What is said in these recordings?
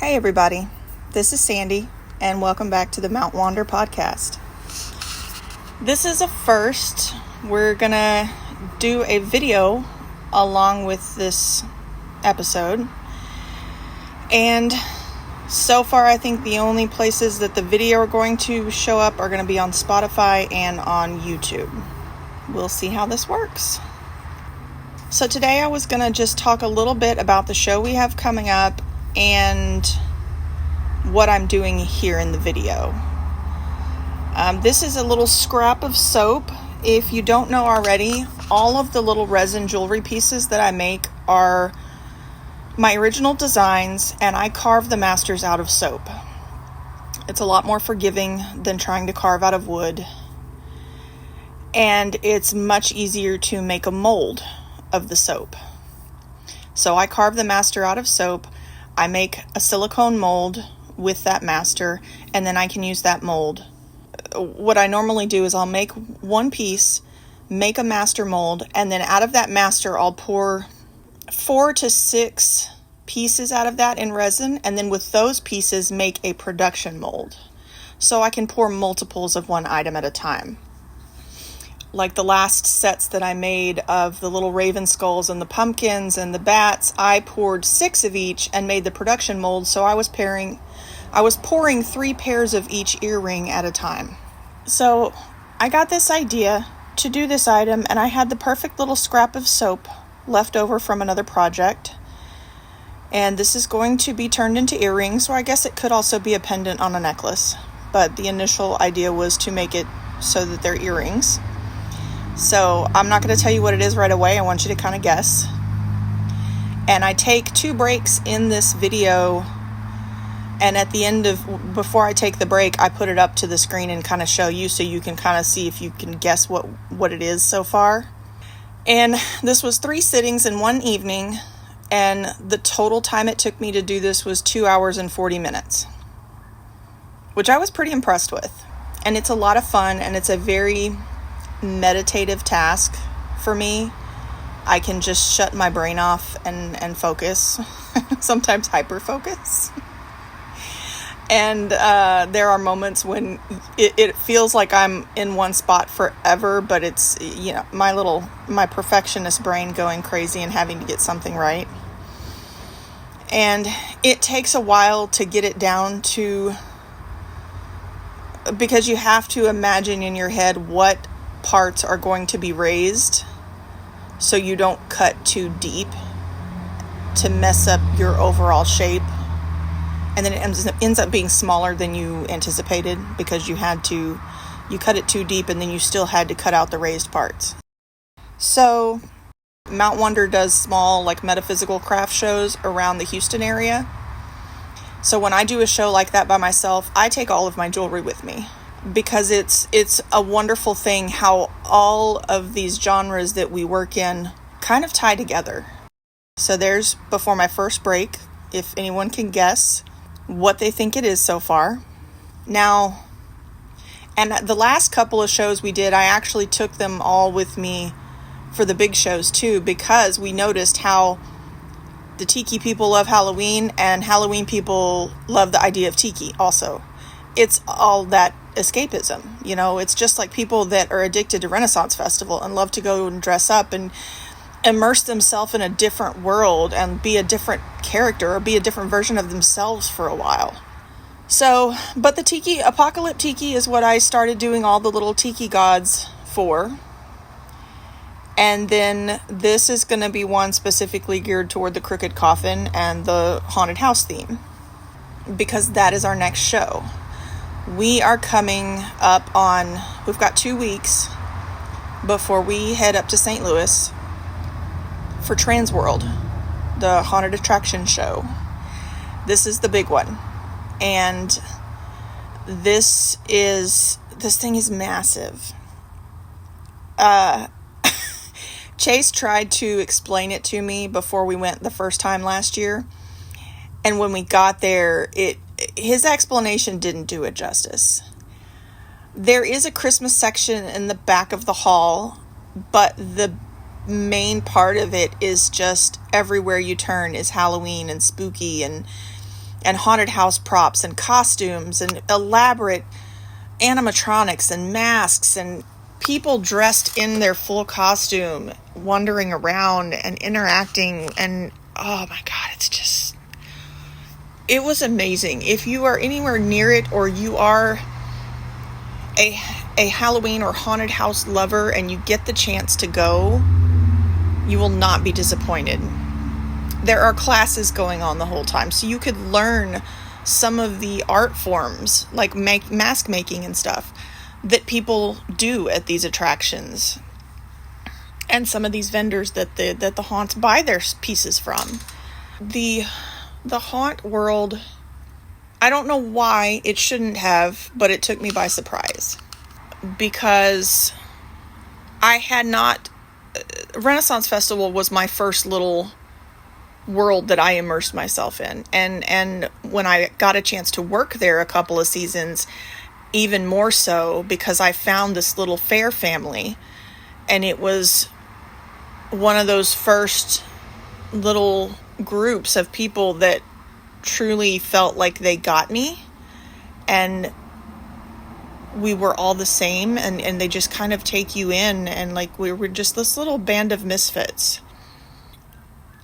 Hey everybody, this is Sandy, and welcome back to the Mount Wander podcast. This is a first. We're gonna do a video along with this episode, and so far I think the only places that the video are going to show up are going to be on Spotify and on YouTube. We'll see how this works. So today I was going to just talk a little bit about the show we have coming up and what I'm doing here in the video. This is a little scrap of soap. If you don't know already, all of the little resin jewelry pieces that I make are my original designs, and I carve the masters out of soap. It's a lot more forgiving than trying to carve out of wood, and it's much easier to make a mold of the soap. So I carve the master out of soap. I make a silicone mold with that master, and then I can use that mold. What I normally do is I'll make one piece, make a master mold, and then out of that master I'll pour 4 to 6 pieces out of that in resin, and then with those pieces make a production mold. So I can pour multiples of one item at a time. Like the last sets that I made of the little raven skulls and the pumpkins and the bats, I poured 6 of each and made the production mold, so I was pouring 3 pairs of each earring at a time. So I got this idea to do this item, and I had the perfect little scrap of soap left over from another project. And this is going to be turned into earrings, or I guess it could also be a pendant on a necklace. But the initial idea was to make it so that they're earrings. So I'm not going to tell you what it is right away. I want you to kind of guess. And I take 2 breaks in this video, and at the end before I take the break, I put it up to the screen and kind of show you, so you can kind of see if you can guess what it is so far. And this was 3 sittings in one evening, and the total time it took me to do this was 2 hours and 40 minutes, which I was pretty impressed with. And it's a lot of fun, and it's a very meditative task for me. I can just shut my brain off and focus, sometimes hyper focus. And there are moments when it feels like I'm in one spot forever, but it's, my perfectionist brain going crazy and having to get something right. And it takes a while to get it down to, because you have to imagine in your head what parts are going to be raised so you don't cut too deep to mess up your overall shape. And then it ends up being smaller than you anticipated because you cut it too deep, and then you still had to cut out the raised parts. So Mount Wander does small, metaphysical craft shows around the Houston area. So when I do a show like that by myself, I take all of my jewelry with me, because it's a wonderful thing how all of these genres that we work in kind of tie together. So there's, before my first break, if anyone can guess what they think it is so far. Now, and the last couple of shows we did, I actually took them all with me for the big shows too, because we noticed how the tiki people love Halloween, and Halloween people love the idea of tiki also. It's all that escapism, it's just like people that are addicted to Renaissance Festival and love to go and dress up and immerse themselves in a different world and be a different character or be a different version of themselves for a while. So, but the tiki, Apocalypse Tiki, is what I started doing all the little tiki gods for. And then this is going to be one specifically geared toward the crooked coffin and the haunted house theme, because that is our next show. We are coming up on, we've got 2 weeks before we head up to St. Louis for Transworld, the haunted attraction show. This is the big one. And this thing is massive. Chase tried to explain it to me before we went the first time last year. And when we got there, his explanation didn't do it justice. There is a Christmas section in the back of the hall, but the main part of it is just everywhere you turn is Halloween and spooky, and and haunted house props and costumes and elaborate animatronics and masks and people dressed in their full costume wandering around and interacting. And oh my God, it was amazing. If you are anywhere near it, or you are a Halloween or haunted house lover and you get the chance to go, you will not be disappointed. There are classes going on the whole time, so you could learn some of the art forms, like mask making and stuff, that people do at these attractions, and some of these vendors that the haunts buy their pieces from. The haunt world, I don't know why it shouldn't have, but it took me by surprise, because I had not... Renaissance Festival was my first little world that I immersed myself in. And when I got a chance to work there a couple of seasons, even more so, because I found this little fair family, and it was one of those first little groups of people that truly felt like they got me, and we were all the same, and they just kind of take you in, and like we were just this little band of misfits.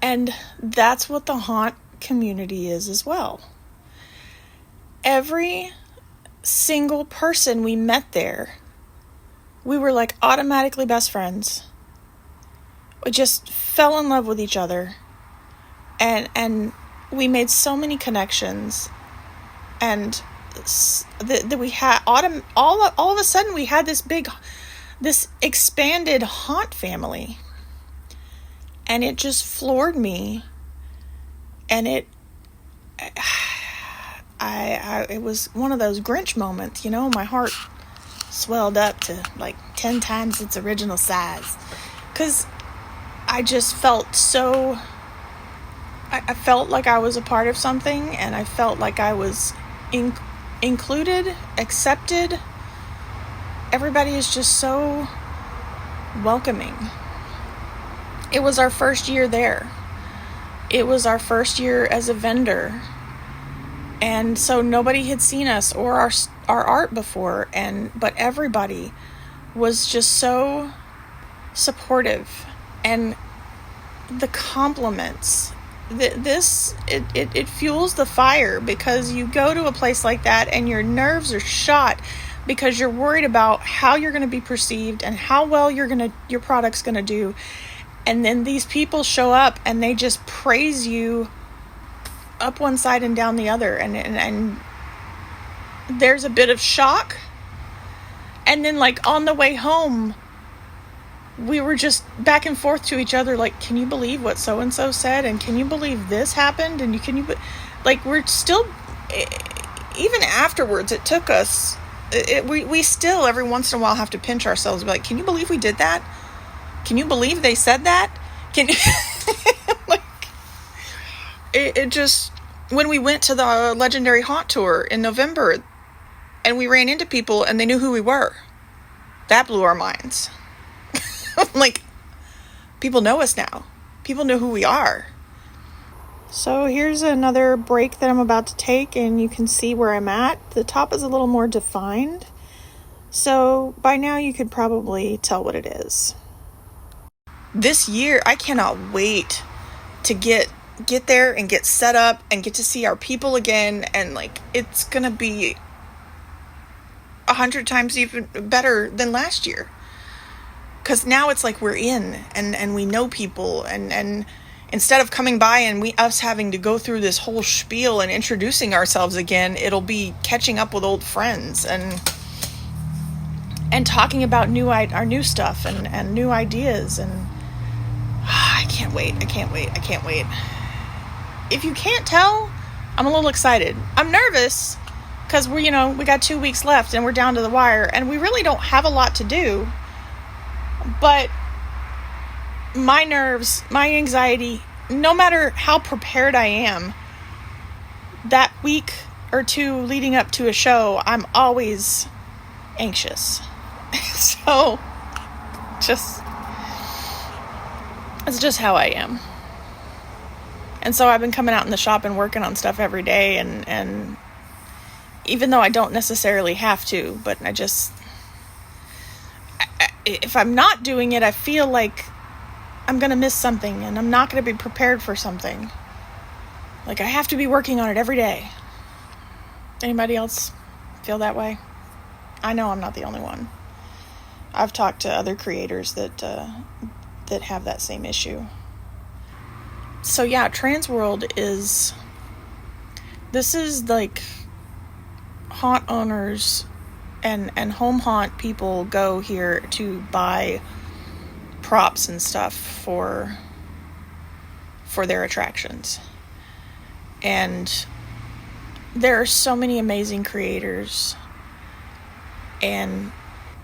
And that's what the haunt community is as well. Every single person we met there, we were like automatically best friends. We just fell in love with each other, and we made so many connections, and that we had all of a sudden we had this expanded haunt family, and it just floored me, and it was one of those Grinch moments, my heart swelled up to like 10 times its original size, because I just felt so, I felt like I was a part of something, and I felt like I was included, accepted. Everybody is just so welcoming. It was our first year there. It was our first year as a vendor. And so nobody had seen us or our art before, but everybody was just so supportive. And the compliments, it fuels the fire, because you go to a place like that and your nerves are shot because you're worried about how you're going to be perceived and how well your product's going to do. And then these people show up and they just praise you up one side and down the other. And there's a bit of shock. And then like on the way home, we were just back and forth to each other. Like, can you believe what so-and-so said? And can you believe this happened? And we're still, even afterwards, it took us, we still every once in a while have to pinch ourselves and be like, can you believe we did that? Can you believe they said that? It just, when we went to the Legendary Haunt Tour in November and we ran into people and they knew who we were, that blew our minds. Like, people know us now. People know who we are. So here's another break that I'm about to take, and you can see where I'm at. The top is a little more defined. So by now you could probably tell what it is. This year, I cannot wait to get there and get set up and get to see our people again. And like, it's going to be 100 times even better than last year. Because now it's like we're in and we know people, and instead of coming by and us having to go through this whole spiel and introducing ourselves again, it'll be catching up with old friends and talking about our new stuff and new ideas. And I can't wait. If you can't tell, I'm a little excited. I'm nervous because we got 2 weeks left and we're down to the wire, and we really don't have a lot to do. But my nerves, my anxiety, no matter how prepared I am, that week or two leading up to a show, I'm always anxious. So, it's just how I am. And so I've been coming out in the shop and working on stuff every day, and even though I don't necessarily have to, but if I'm not doing it, I feel like I'm going to miss something, and I'm not going to be prepared for something. Like, I have to be working on it every day. Anybody else feel that way? I know I'm not the only one. I've talked to other creators that have that same issue. So yeah, Transworld this is like haunt owners and home haunt people go here to buy props and stuff for their attractions. And there are so many amazing creators and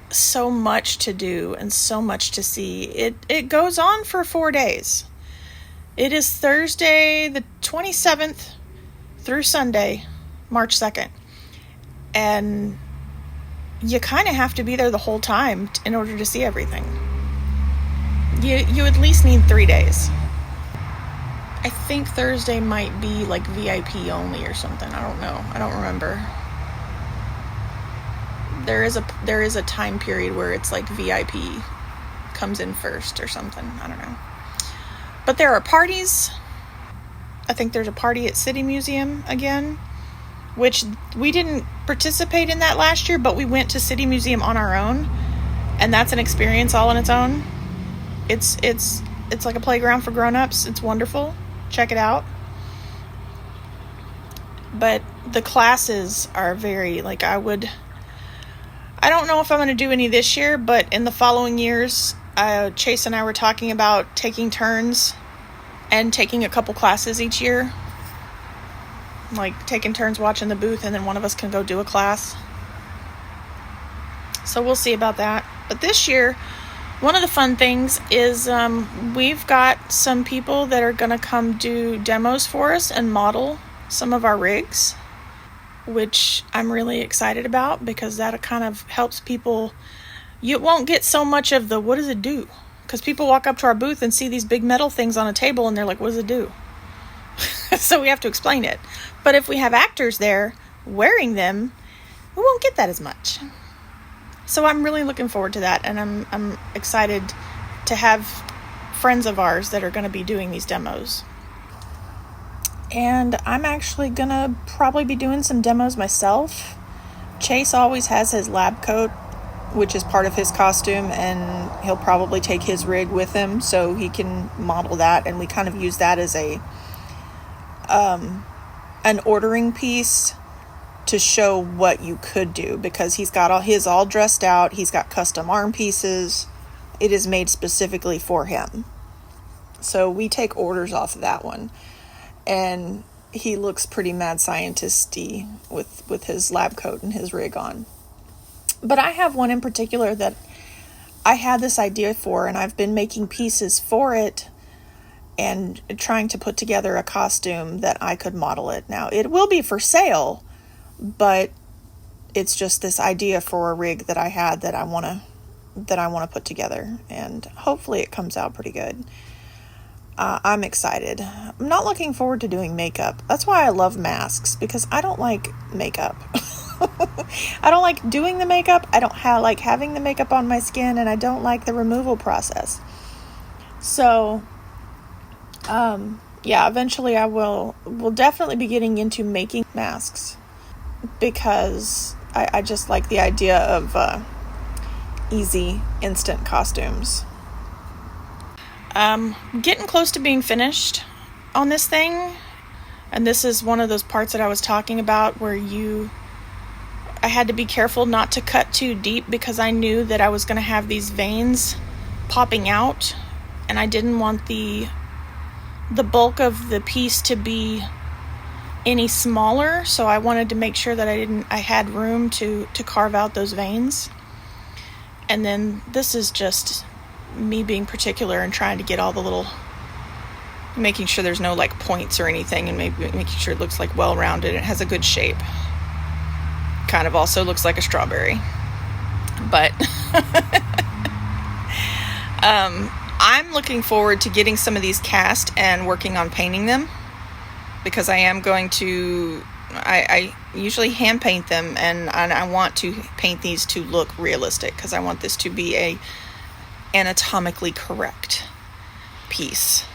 so much to do and so much to see. It goes on for 4 days. It is Thursday the 27th through Sunday, March 2nd. And you kind of have to be there the whole time in order to see everything. You at least need 3 days. I think Thursday might be like VIP only or something. I don't know. I don't remember. There is a time period where it's like VIP comes in first or something. I don't know. But there are parties. I think there's a party at City Museum again, which we didn't participate in that last year, but we went to City Museum on our own, and that's an experience all on its own. It's like a playground for grown-ups. It's wonderful. Check it out. But the classes are very, like, I don't know if I'm going to do any this year, but in the following years, Chase and I were talking about taking turns and taking a couple classes each year. Like, taking turns watching the booth, and then one of us can go do a class. So we'll see about that. But this year, one of the fun things is we've got some people that are going to come do demos for us and model some of our rigs, which I'm really excited about because that kind of helps people. You won't get so much of the, what does it do? Because people walk up to our booth and see these big metal things on a table and they're like, what does it do? So we have to explain it. But if we have actors there wearing them, we won't get that as much. So I'm really looking forward to that, and I'm excited to have friends of ours that are going to be doing these demos. And I'm actually going to probably be doing some demos myself. Chase always has his lab coat, which is part of his costume, and he'll probably take his rig with him so he can model that, and we kind of use that as an ordering piece to show what you could do, because he's got all dressed out. He's got custom arm pieces. It is made specifically for him. So we take orders off of that one. And he looks pretty mad scientist-y with his lab coat and his rig on. But I have one in particular that I had this idea for, and I've been making pieces for it and trying to put together a costume that I could model it. Now, it will be for sale, but it's just this idea for a rig that I had that I want to put together, and hopefully it comes out pretty good. I'm excited. I'm not looking forward to doing makeup. That's why I love masks, because I don't like makeup. I don't like doing the makeup. I don't like having the makeup on my skin, and I don't like the removal process. So, yeah, eventually I will definitely be getting into making masks, because I just like the idea of easy, instant costumes. Getting close to being finished on this thing, and this is one of those parts that I was talking about where I had to be careful not to cut too deep, because I knew that I was going to have these veins popping out, and I didn't want the bulk of the piece to be any smaller, so I wanted to make sure that I had room to carve out those veins. And then this is just me being particular and trying to get all the little, making sure there's no like points or anything, and maybe making sure it looks like well rounded and it has a good shape. Kind of also looks like a strawberry, but I'm looking forward to getting some of these cast and working on painting them. because I am going to, I usually hand paint them, and I want to paint these to look realistic because I want this to be a anatomically correct piece.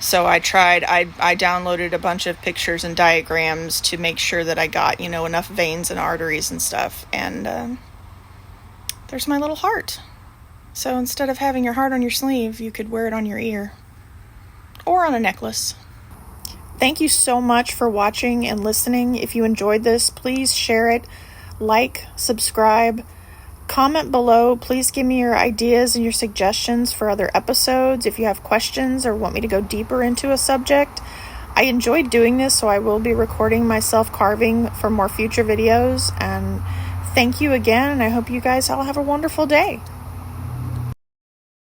So I downloaded a bunch of pictures and diagrams to make sure that I got, enough veins and arteries and stuff. And there's my little heart. So instead of having your heart on your sleeve, you could wear it on your ear or on a necklace. Thank you so much for watching and listening. If you enjoyed this, please share it, like, subscribe, comment below. Please give me your ideas and your suggestions for other episodes. If you have questions or want me to go deeper into a subject, I enjoyed doing this, so I will be recording myself carving for more future videos. And thank you again, and I hope you guys all have a wonderful day.